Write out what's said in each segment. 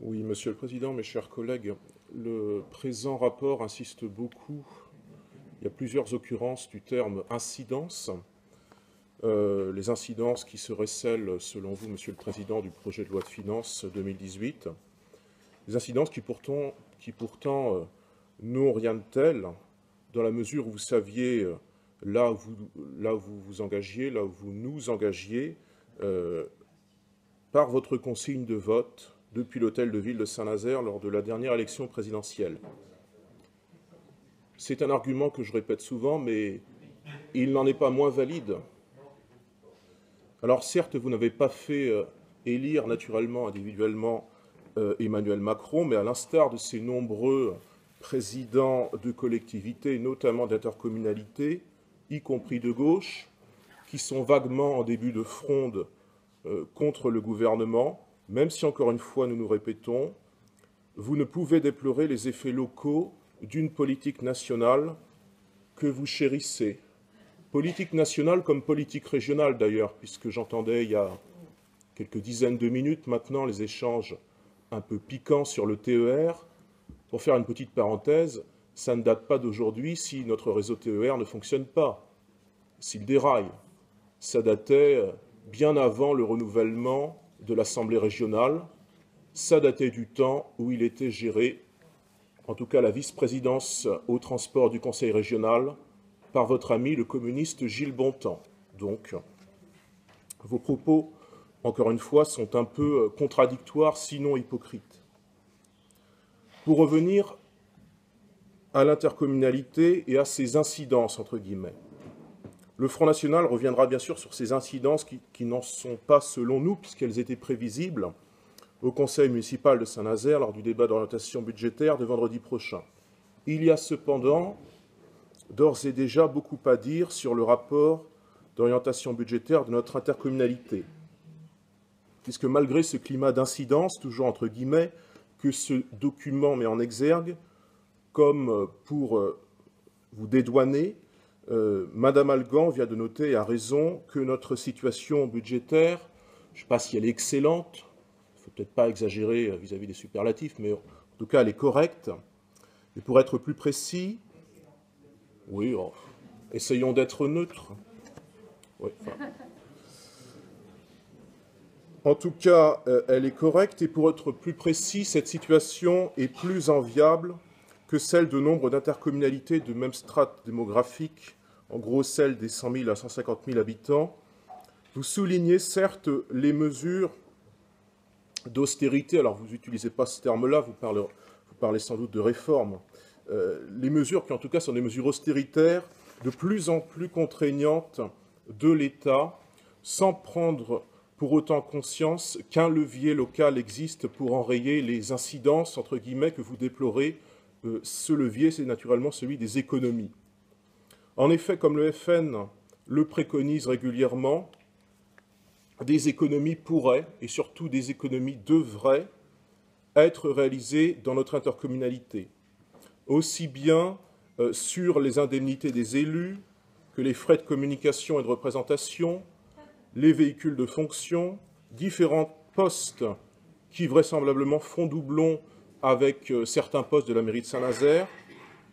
Oui, Monsieur le Président, mes chers collègues, le présent rapport insiste beaucoup, il y a plusieurs occurrences du terme « incidence ». Les incidences qui seraient celles, selon vous, Monsieur le Président, du projet de loi de finances 2018, des incidences qui pourtant n'ont rien de tel, dans la mesure où vous saviez, là où vous vous engagiez, là où vous nous engagiez, par votre consigne de vote depuis l'hôtel de ville de Saint-Nazaire lors de la dernière élection présidentielle. C'est un argument que je répète souvent, mais il n'en est pas moins valide. Alors certes, vous n'avez pas fait élire naturellement, individuellement, Emmanuel Macron, mais à l'instar de ces nombreux présidents de collectivités, notamment d'intercommunalités, y compris de gauche, qui sont vaguement en début de fronde contre le gouvernement, même si, encore une fois, nous nous répétons, vous ne pouvez déplorer les effets locaux d'une politique nationale que vous chérissez. Politique nationale comme politique régionale, d'ailleurs, puisque j'entendais il y a quelques dizaines de minutes maintenant les échanges un peu piquants sur le TER. Pour faire une petite parenthèse, ça ne date pas d'aujourd'hui si notre réseau TER ne fonctionne pas, s'il déraille. Ça datait bien avant le renouvellement de l'Assemblée régionale, ça datait du temps où il était géré, en tout cas la vice-présidence au transport du Conseil régional, par votre ami le communiste Gilles Bontemps. Donc, vos propos, encore une fois, sont un peu contradictoires, sinon hypocrites. Pour revenir à l'intercommunalité et à ses incidences, entre guillemets, le Front National reviendra bien sûr sur ces incidences qui n'en sont pas selon nous, puisqu'elles étaient prévisibles, au Conseil municipal de Saint-Nazaire lors du débat d'orientation budgétaire de vendredi prochain. Il y a cependant d'ores et déjà beaucoup à dire sur le rapport d'orientation budgétaire de notre intercommunalité, puisque malgré ce climat d'incidence, toujours entre guillemets, que ce document met en exergue, comme pour vous dédouaner, Madame Algan vient de noter, et a raison, que notre situation budgétaire, je ne sais pas si elle est excellente, il ne faut peut-être pas exagérer vis-à-vis des superlatifs, mais en tout cas elle est correcte. Et pour être plus précis, oui, essayons d'être neutres. Oui, en tout cas, elle est correcte, et pour être plus précis, cette situation est plus enviable que celle de nombre d'intercommunalités de même strate démographique, en gros celle des 100 000 à 150 000 habitants. Vous soulignez certes les mesures d'austérité, alors vous n'utilisez pas ce terme-là, vous parlez sans doute de réforme, les mesures qui en tout cas sont des mesures austéritaires de plus en plus contraignantes de l'État, sans prendre pour autant conscience qu'un levier local existe pour enrayer les incidences, entre guillemets, que vous déplorez. Ce levier, c'est naturellement celui des économies. En effet, comme le FN le préconise régulièrement, des économies pourraient, et surtout des économies devraient, être réalisées dans notre intercommunalité, aussi bien sur les indemnités des élus que les frais de communication et de représentation, les véhicules de fonction, différents postes qui vraisemblablement font doublon avec certains postes de la mairie de Saint-Nazaire,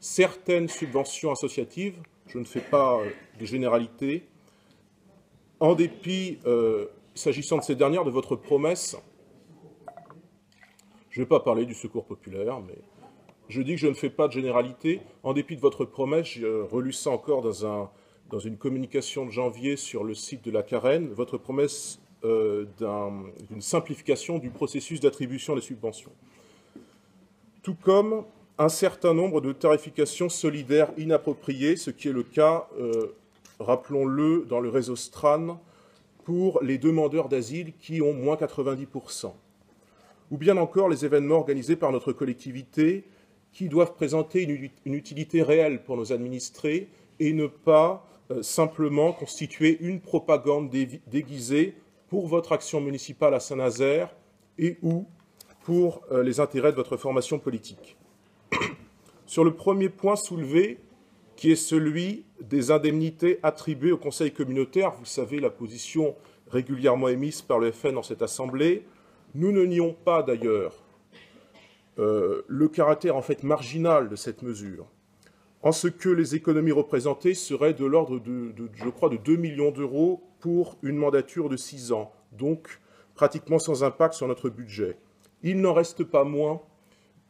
certaines subventions associatives, je ne fais pas de généralité, en dépit, s'agissant de ces dernières, de votre promesse, je ne vais pas parler du secours populaire, mais je dis que je ne fais pas de généralité, en dépit de votre promesse, je relus ça encore dans une communication de janvier sur le site de la Carène, votre promesse d'une simplification du processus d'attribution des subventions. Tout comme un certain nombre de tarifications solidaires inappropriées, ce qui est le cas, rappelons-le, dans le réseau STRAN, pour les demandeurs d'asile qui ont moins 90%. Ou bien encore les événements organisés par notre collectivité qui doivent présenter une utilité réelle pour nos administrés et ne pas simplement constituer une propagande déguisée pour votre action municipale à Saint-Nazaire et ou pour les intérêts de votre formation politique. Sur le premier point soulevé, qui est celui des indemnités attribuées au Conseil communautaire, vous savez la position régulièrement émises par le FN dans cette Assemblée. Nous ne nions pas d'ailleurs le caractère en fait marginal de cette mesure, en ce que les économies représentées seraient de l'ordre je crois, de 2 millions d'euros pour une mandature de 6 ans, donc pratiquement sans impact sur notre budget. Il n'en reste pas moins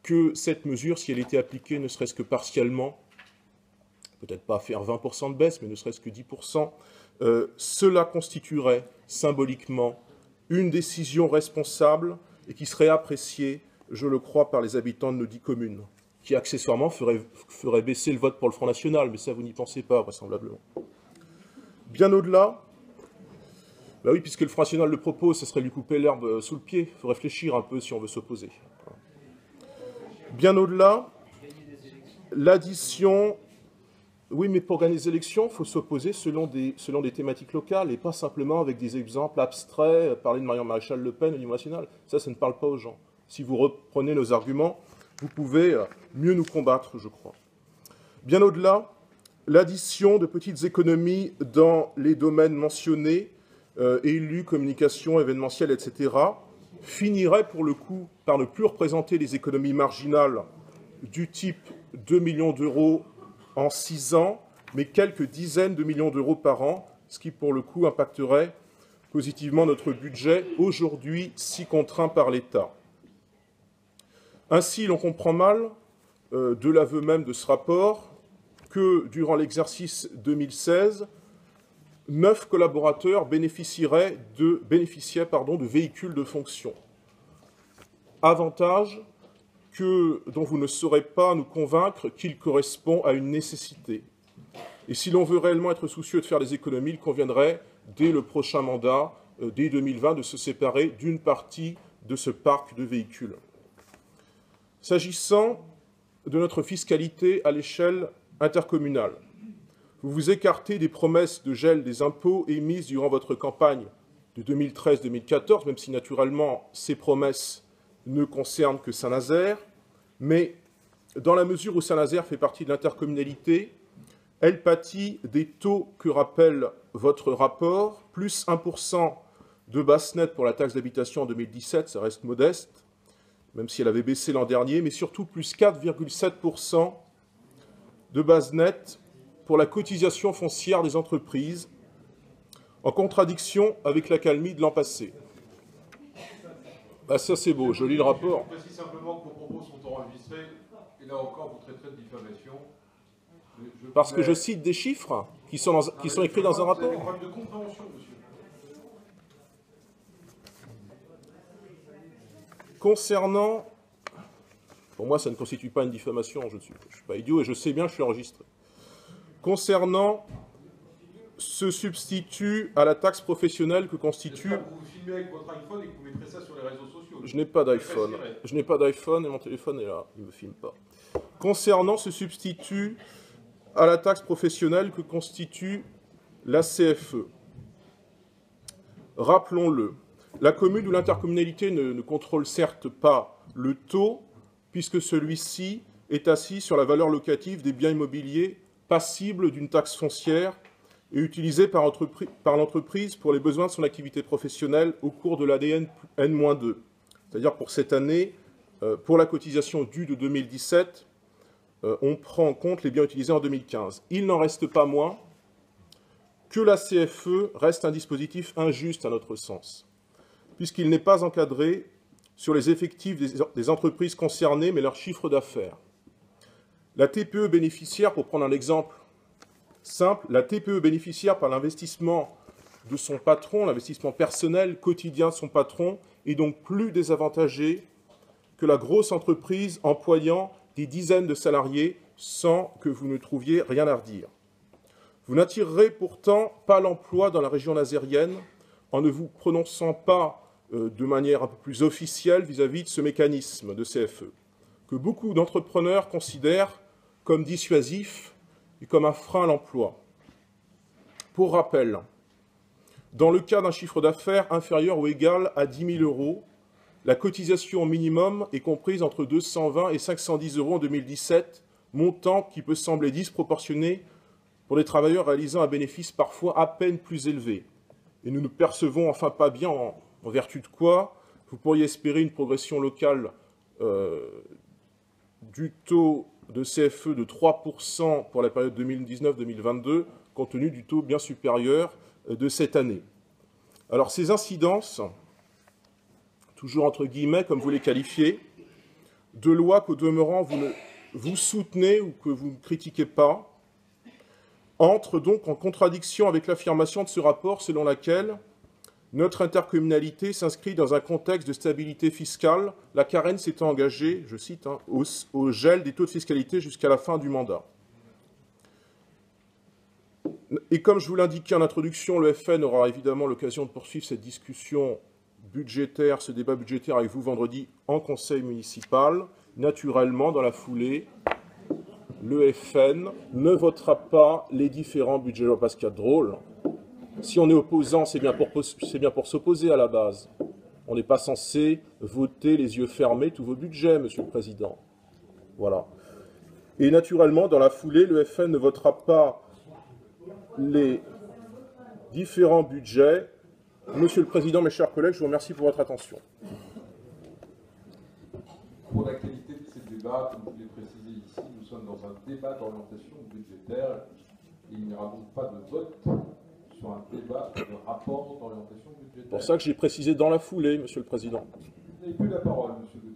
que cette mesure, si elle était appliquée ne serait-ce que partiellement, peut-être pas faire 20% de baisse, mais ne serait-ce que 10%, cela constituerait symboliquement une décision responsable et qui serait appréciée, je le crois, par les habitants de nos 10 communes, qui accessoirement ferait baisser le vote pour le Front National, mais ça vous n'y pensez pas, vraisemblablement. Bien au-delà, bah oui, puisque le Front National le propose, ce serait lui couper l'herbe sous le pied, il faut réfléchir un peu si on veut s'opposer. Bien au-delà, l'addition... Oui, mais pour gagner les élections, il faut s'opposer selon des thématiques locales et pas simplement avec des exemples abstraits, parler de Marion Maréchal Le Pen au niveau national. Ça ne parle pas aux gens. Si vous reprenez nos arguments, vous pouvez mieux nous combattre, je crois. Bien au-delà, l'addition de petites économies dans les domaines mentionnés, élus, communication, événementiel, etc., finirait pour le coup par ne plus représenter les économies marginales du type 2 millions d'euros en 6 ans, mais quelques dizaines de millions d'euros par an, ce qui pour le coup impacterait positivement notre budget, aujourd'hui si contraint par l'État. Ainsi, l'on comprend mal, de l'aveu même de ce rapport, que durant l'exercice 2016, 9 collaborateurs bénéficiaient de véhicules de fonction. Avantage dont vous ne saurez pas nous convaincre qu'il correspond à une nécessité. Et si l'on veut réellement être soucieux de faire des économies, il conviendrait, dès le prochain mandat, dès 2020, de se séparer d'une partie de ce parc de véhicules. S'agissant de notre fiscalité à l'échelle intercommunale, vous vous écartez des promesses de gel des impôts émises durant votre campagne de 2013-2014, même si naturellement ces promesses ne concerne que Saint-Nazaire, mais dans la mesure où Saint-Nazaire fait partie de l'intercommunalité, elle pâtit des taux que rappelle votre rapport, plus 1% de base nette pour la taxe d'habitation en 2017, ça reste modeste, même si elle avait baissé l'an dernier, mais surtout plus 4,7% de base nette pour la cotisation foncière des entreprises, en contradiction avec l'accalmie de l'an passé. Ah, ça c'est beau, je lis le rapport. Je précise simplement que vos propos sont enregistrés, et là encore vous traiterez de diffamation. Parce que je cite des chiffres qui sont écrits dans un rapport. Vous avez des problèmes de compréhension, monsieur. Concernant... Pour moi, ça ne constitue pas une diffamation, je ne suis pas idiot et je sais bien que je suis enregistré. Concernant ce substitut à la taxe professionnelle que constitue... Vous filmez avec votre iPhone et que vous mettrez ça sur les réseaux sociaux. Je n'ai pas d'iPhone. Je n'ai pas d'iPhone et mon téléphone est là. Il ne me filme pas. Concernant ce substitut à la taxe professionnelle que constitue la CFE, rappelons-le, la commune ou l'intercommunalité ne contrôle certes pas le taux, puisque celui-ci est assis sur la valeur locative des biens immobiliers passibles d'une taxe foncière et utilisé par l'entreprise pour les besoins de son activité professionnelle au cours de l'année N-2. C'est-à-dire pour cette année, pour la cotisation due de 2017, on prend en compte les biens utilisés en 2015. Il n'en reste pas moins que la CFE reste un dispositif injuste à notre sens, puisqu'il n'est pas encadré sur les effectifs des entreprises concernées, mais leur chiffre d'affaires. La TPE bénéficiaire, pour prendre un exemple simple, la TPE bénéficiaire par l'investissement de son patron, l'investissement personnel quotidien de son patron, est donc plus désavantagée que la grosse entreprise employant des dizaines de salariés sans que vous ne trouviez rien à redire. Vous n'attirerez pourtant pas l'emploi dans la région nazérienne en ne vous prononçant pas de manière un peu plus officielle vis-à-vis de ce mécanisme de CFE, que beaucoup d'entrepreneurs considèrent comme dissuasif et comme un frein à l'emploi. Pour rappel, dans le cas d'un chiffre d'affaires inférieur ou égal à 10 000 euros, la cotisation minimum est comprise entre 220 et 510 euros en 2017, montant qui peut sembler disproportionné pour des travailleurs réalisant un bénéfice parfois à peine plus élevé. et nous ne percevons enfin pas bien en vertu de quoi vous pourriez espérer une progression locale du taux de CFE de 3% pour la période 2019-2022, compte tenu du taux bien supérieur de cette année. Alors ces incidences, toujours entre guillemets, comme vous les qualifiez, de lois qu'au demeurant vous soutenez ou que vous ne critiquez pas, entrent donc en contradiction avec l'affirmation de ce rapport selon laquelle notre intercommunalité s'inscrit dans un contexte de stabilité fiscale, la Carène s'étant engagée, je cite, au gel des taux de fiscalité jusqu'à la fin du mandat. Et comme je vous l'indiquais en introduction, le FN aura évidemment l'occasion de poursuivre cette discussion budgétaire, ce débat budgétaire avec vous vendredi en conseil municipal. Naturellement, dans la foulée, le FN ne votera pas les différents budgets. Parce qu'il y a drôle. Si on est opposant, c'est bien pour s'opposer à la base. On n'est pas censé voter les yeux fermés tous vos budgets, Monsieur le Président. Voilà. Et naturellement, dans la foulée, le FN ne votera pas les différents budgets. Monsieur le Président, mes chers collègues, je vous remercie pour votre attention. Pour la qualité de ces débats, comme vous l'avez précisé ici, nous sommes dans un débat d'orientation budgétaire. Il n'y aura donc pas de vote sur un débat de rapport d'orientation budgétaire. C'est pour ça que j'ai précisé dans la foulée, Monsieur le Président. Vous n'avez plus la parole, Monsieur le